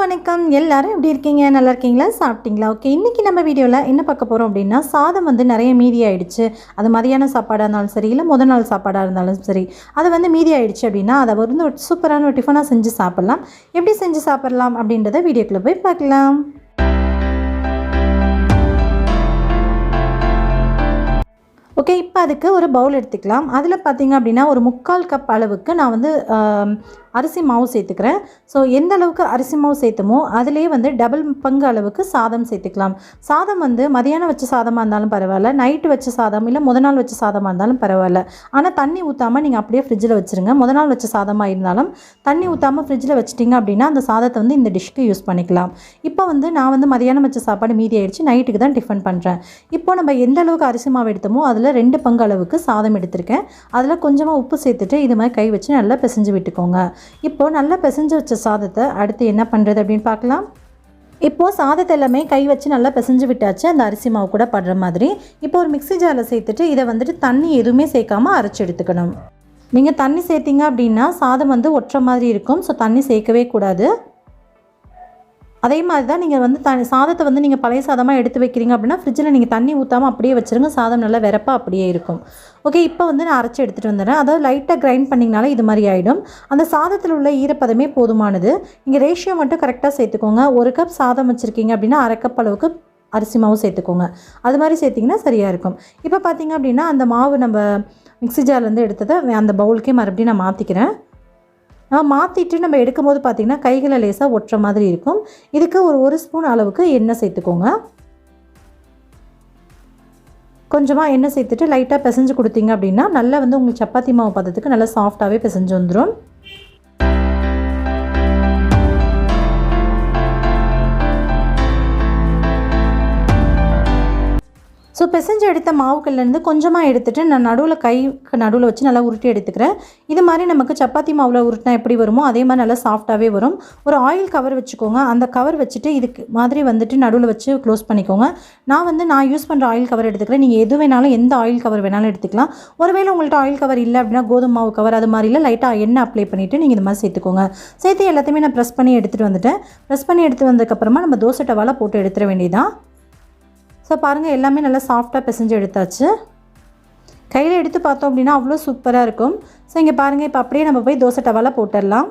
வணக்கம் எல்லாரும் எப்படி இருக்கீங்க நல்லா இருக்கீங்களா சாப்பிட்டீங்களா ஓகே இன்னைக்கு நம்ம வீடியோல என்ன பார்க்க போறோம் அப்படினா சாதம் வந்து நிறைய மீதி ஆயிடுச்சு அது மதியான சாப்பாடா இருந்தாலும் சரி இல்ல முதல் நாள் சாப்பாடா இருந்தாலும் சரி அது வந்து மீதி ஆயிடுச்சு அப்படினா அத வந்து ஒரு சூப்பரான ஒரு டிஃபனா செஞ்சு சாப்பிடலாம் எப்படி செஞ்சு சாப்பிடலாம் அப்படின்றத வீடியோக்குள்ள போய் பார்க்கலாம் ஓகே இப்போ அதுக்கு ஒரு பவுல் எடுத்துக்கலாம் அதில் பார்த்தீங்க அப்படின்னா ஒரு 1/4 கப் அளவுக்கு நான் வந்து அரிசி மாவு சேர்த்துக்கிறேன் ஸோ எந்த அளவுக்கு அரிசி மாவு சேர்த்துமோ அதிலேயே வந்து டபுள் பங்கு அளவுக்கு சாதம் சேர்த்துக்கலாம் சாதம் வந்து மதியானம் வச்ச சாதமாக இருந்தாலும் பரவாயில்ல நைட்டு வச்ச சாதம் இல்லை முத நாள் வச்ச சாதமாக இருந்தாலும் பரவாயில்ல ஆனால் தண்ணி ஊற்றாமல் நீங்கள் அப்படியே ஃப்ரிட்ஜில் வச்சுருங்க முத நாள் வச்ச சாதமாக இருந்தாலும் தண்ணி ஊற்றாமல் ஃப்ரிட்ஜில் வச்சிட்டிங்க அப்படின்னா அந்த சாதத்தை வந்து இந்த டிஷ்க்கு யூஸ் பண்ணிக்கலாம் இப்போ வந்து நான் வந்து மதியானம் வச்ச சாப்பாடு மீதி ஆயிடுச்சு நைட்டுக்கு தான் டிஃபன் பண்ணுறேன் இப்போ நம்ம எந்த அளவுக்கு அரிசி மாவு எடுத்தோமோ அதில் 2 பங்கு அளவுக்கு சாதம் எடுத்திருக்கேன் அதில் கொஞ்சமாக உப்பு சேர்த்துட்டு இது மாதிரி கை வச்சு நல்லா பிசைஞ்சு விட்டுக்கோங்க இப்போது நல்லா பிசைஞ்சு வச்ச சாதத்தை அடுத்து என்ன பண்ணுறது அப்படின்னு பார்க்கலாம் இப்போது சாதத்தை எல்லாமே கை வச்சு நல்லா பிசைஞ்சு விட்டாச்சு அந்த அரிசி மாவு கூட படுற மாதிரி இப்போ ஒரு மிக்ஸி ஜாரில் சேர்த்துட்டு இதை வந்துட்டு தண்ணி எதுவுமே சேர்க்காமல் அரைச்சி எடுத்துக்கணும் நீங்கள் தண்ணி சேர்த்திங்க அப்படின்னா சாதம் வந்து ஒட்டுற மாதிரி இருக்கும் ஸோ தண்ணி சேர்க்கவே கூடாது அதே மாதிரி தான் நீங்கள் வந்து சாதத்தை வந்து நீங்கள் பழைய சாதமாக எடுத்து வைக்கிறீங்க அப்படின்னா ஃப்ரிட்ஜில் நீங்கள் தண்ணி ஊற்றாமல் அப்படியே வச்சுருங்க சாதம் நல்லா வெறப்பாக அப்படியே இருக்கும் ஓகே இப்போ வந்து நான் அரைச்சி எடுத்துகிட்டு வந்துடுறேன் அதாவது லைட்டாக கிரைண்ட் பண்ணிங்கனால இது மாதிரி ஆகிடும் அந்த சாதத்தில் உள்ள ஈரப்பதமே போதுமானது நீங்கள் ரேஷியோ மட்டும் கரெக்டாக சேர்த்துக்கோங்க 1 கப் சாதம் வச்சுருக்கீங்க அப்படின்னா 1/2 கப் அளவுக்கு அரிசி மாவு சேர்த்துக்கோங்க அது மாதிரி சேர்த்திங்கன்னா சரியாக இருக்கும் இப்போ பார்த்தீங்க அப்படின்னா அந்த மாவு நம்ம மிக்ஸி ஜார்லேருந்து எடுத்ததை அந்த பவுலுக்கே மறுபடியும் நான் மாற்றிக்கிறேன் மாற்றிட்டு நம்ம எடுக்கும்போது பார்த்திங்கன்னா கைகளை லேசாக ஒட்டுற மாதிரி இருக்கும் இதுக்கு ஒரு ஸ்பூன் அளவுக்கு எண்ணெய் சேர்த்துக்கோங்க கொஞ்சமாக எண்ணெய் சேர்த்துட்டு லைட்டாக பிசைஞ்சு கொடுத்தீங்க அப்படின்னா நல்லா வந்து உங்களுக்கு சப்பாத்தி மாவு பதத்துக்கு நல்லா சாஃப்டாகவே பிசைஞ்சு வந்துடும் ஸோ பிசைஞ்சு எடுத்த மாவுக்கல்லேருந்து கொஞ்சமாக எடுத்துகிட்டு நான் கைக்கு நடுவில் வச்சு நல்லா உருட்டி எடுத்துக்கிறேன் இது மாதிரி நமக்கு சப்பாத்தி மாவில் உருட்டினா எப்படி வருமோ அதே மாதிரி நல்லா சாஃப்டாகவே வரும் ஒரு ஆயில் கவர் வச்சுக்கோங்க அந்த கவர் வச்சுட்டு இதுக்கு மாதிரி வந்துட்டு நடுவில் வச்சு க்ளோஸ் பண்ணிக்கோங்க நான் யூஸ் பண்ணுற ஆயில் கவர் எடுத்துக்கிறேன் நீங்கள் எது வேணாலும் எந்த ஆயில் கவர் வேணாலும் எடுத்துக்கலாம் ஒருவேளை உங்கள்கிட்ட ஆயில் கவர் இல்லை அப்படின்னா கோதுமை மாவு கவர் அது மாதிரிலாம் லைட்டாக எண்ணெய் அப்ளை பண்ணிவிட்டு நீங்கள் இது மாதிரி சேர்த்துக்கோங்க சேர்த்து எல்லாத்தையுமே நான் ப்ரெஸ் பண்ணி எடுத்துகிட்டு வந்துட்டேன் ப்ரெஸ் பண்ணி எடுத்து வந்ததுக்கப்புறமா நம்ம தோசை டவாவில் போட்டு எடுத்துட வேண்டியதான் ஸோ பாருங்கள் எல்லாமே நல்லா சாஃப்டாக பிசைஞ்சு எடுத்தாச்சு கையில் எடுத்து பார்த்தோம் அப்படின்னா அவ்வளோ சூப்பராக இருக்கும் ஸோ இங்கே பாருங்கள் இப்போ அப்படியே நம்ம போய் தோசை டவாவில் போட்டுடலாம்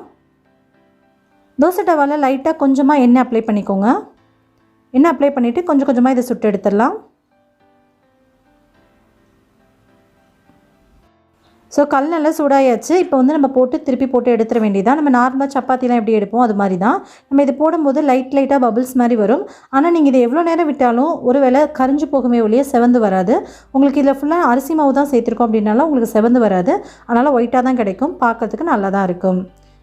தோசை டவாவில் லைட்டாக கொஞ்சமாக எண்ணெய் அப்ளை பண்ணிக்கோங்க எண்ணெய் அப்ளை பண்ணிவிட்டு கொஞ்சம் கொஞ்சமாக இதை சுட்டு எடுத்துடலாம் ஸோ கல் நல்லா சூடாயாச்சு இப்போ வந்து நம்ம திருப்பி போட்டு எடுத்துட வேண்டியதான் நம்ம நார்மலாக சப்பாத்திலாம் எப்படி எடுப்போம் அது மாதிரி தான் நம்ம இது போடும்போது லைட்டாக பபிள்ஸ் மாதிரி வரும் ஆனால் நீங்கள் இதை எவ்வளோ நேரம் விட்டாலும் ஒரு வேளை கரிஞ்சு போகுமே ஒழிய செவந்து வராது உங்களுக்கு இதில் ஃபுல்லாக அரிசி மாவு தான் சேர்த்துருக்கோம் அப்படின்னாலும் உங்களுக்கு செவந்து வராது அதனால் ஒயிட்டாக தான் கிடைக்கும் பார்க்கறதுக்கு நல்லா தான் இருக்கும்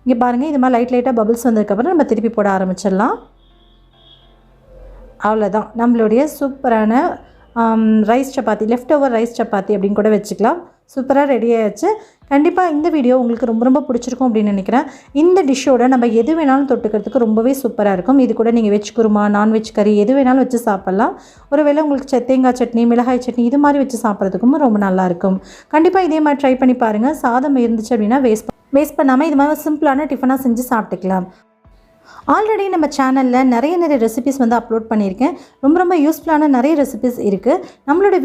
இங்கே பாருங்கள் இது மாதிரி லைட்டாக பபிள்ஸ் வந்ததுக்கப்புறம் நம்ம திருப்பி போட ஆரம்பிச்சிடலாம் அவ்வளோதான் நம்மளுடைய சூப்பரான rice chapati left over rice chapati அப்படின்னு கூட வச்சுக்கலாம் சூப்பராக ரெடி ஆகிடுச்சு கண்டிப்பாக இந்த வீடியோ உங்களுக்கு ரொம்ப பிடிச்சிருக்கும் அப்படின்னு நினைக்கிறேன் இந்த டிஷ்ஷோட நம்ம எது வேணாலும் தொட்டுக்கிறதுக்கு ரொம்பவே சூப்பராக இருக்கும் இது கூட நீங்கள் வெஜ் குருமா நான்வெஜ் கறி எது வேணாலும் வச்சு சாப்பிட்லாம் ஒருவேளை உங்களுக்கு தேங்காய் சட்னி மிளகாய் சட்னி இது மாதிரி வச்சு சாப்பிட்றதுக்கும் ரொம்ப நல்லாயிருக்கும் கண்டிப்பாக இதே மாதிரி ட்ரை பண்ணி பாருங்கள் சாதம் இருந்துச்சு அப்படின்னா வேஸ்ட் பண்ணாமல் இது மாதிரி சிம்பிளான டிஃபனாக செஞ்சு சாப்பிட்டுக்கலாம் ஆல்ரெடி நம்ம சேனலில் நிறைய ரெசிபிஸ் வந்து அப்லோட் பண்ணியிருக்கேன் ரொம்ப யூஸ்ஃபுல்லான நிறைய ரெசிபிஸ் இருக்குது நம்மளோட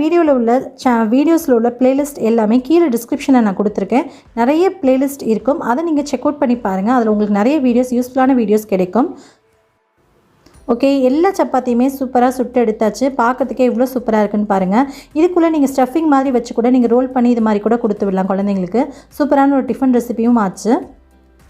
வீடியோஸில் உள்ள பிளேலிஸ்ட் எல்லாமே கீழே டிஸ்கிரிப்ஷனில் நான் கொடுத்துருக்கேன் நிறைய பிளேலிஸ்ட் இருக்கும் அதை நீங்கள் செக் அவுட் பண்ணி பாருங்கள் அதில் உங்களுக்கு நிறைய யூஸ்ஃபுல்லான வீடியோஸ் கிடைக்கும் ஓகே எல்லா சப்பாத்தியுமே சூப்பராக சுட்டு எடுத்தாச்சு பார்க்கறதுக்கே இவ்வளோ சூப்பராக இருக்குன்னு பாருங்கள் இதுக்குள்ளே நீங்கள் ஸ்டஃபிங் மாதிரி வச்சு கூட நீங்கள் ரோல் பண்ணி இது மாதிரி கூட கொடுத்து விடலாம் குழந்தைங்களுக்கு சூப்பரான ஒரு டிஃபன் ரெசிபியும் ஆச்சு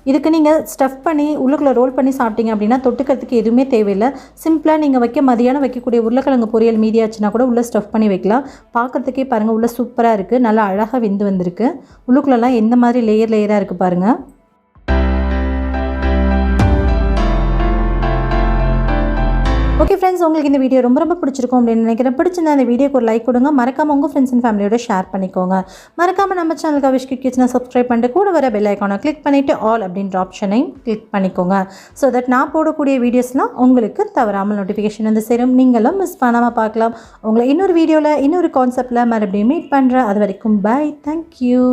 இதுக்கு நீங்கள் ஸ்டஃப் பண்ணி உள்ளுக்குள்ளே ரோல் பண்ணி சாப்பிட்டீங்க அப்படின்னா தொட்டுக்கிறதுக்கு எதுவுமே தேவையில்லை சிம்பிளாக நீங்கள் மதியானம் வைக்கக்கூடிய உருளைக்கிழங்கு பொரியல் மீதியாச்சுன்னா கூட உள்ளே ஸ்டஃப் பண்ணி வைக்கலாம் பார்க்குறதுக்கே பாருங்கள் உள்ளே சூப்பராக இருக்குது நல்லா அழகாக வெந்து வந்திருக்கு உள்ளுக்குள்ளெல்லாம் எந்த மாதிரி லேயராக இருக்குது பாருங்கள் ஓகே ஃப்ரெண்ட்ஸ் உங்களுக்கு இந்த வீடியோ ரொம்ப பிடிச்சிருக்கும் அப்படின்னு நினைக்கிறேன் பிடிச்சிருந்தா இந்த வீடியோக்கு ஒரு லைக் கொடுங்க மறக்காமல் உங்கள் ஃப்ரெண்ட்ஸ் அண்ட் ஃபேமிலியோட ஷேர் பண்ணிக்கோங்க மறக்காமல் நம்ம சேனலுக்கு விஷ் கிட்ஸ்னா சப்ஸ்கிரைப் பண்ணிட்டு கூட வர பெல் ஐக்கானை கிளிக் பண்ணிவிட்டு ஆல் அப்படின்ற ஆப்ஷனையும் கிளிக் பண்ணிக்கோங்க ஸோ தட் நான் போடக்கூடிய வீடியோஸ்லாம் உங்களுக்கு தவறாமல் நோட்டிஃபிகேஷன் வந்து சேரும் நீங்களும் மிஸ் பண்ணாமல் பார்க்கலாம் உங்களை இன்னொரு வீடியோவில் இன்னொரு கான்செப்டில் மறுபடியும் மீட் பண்ணுறேன் அது வரைக்கும் பை தேங்க்யூ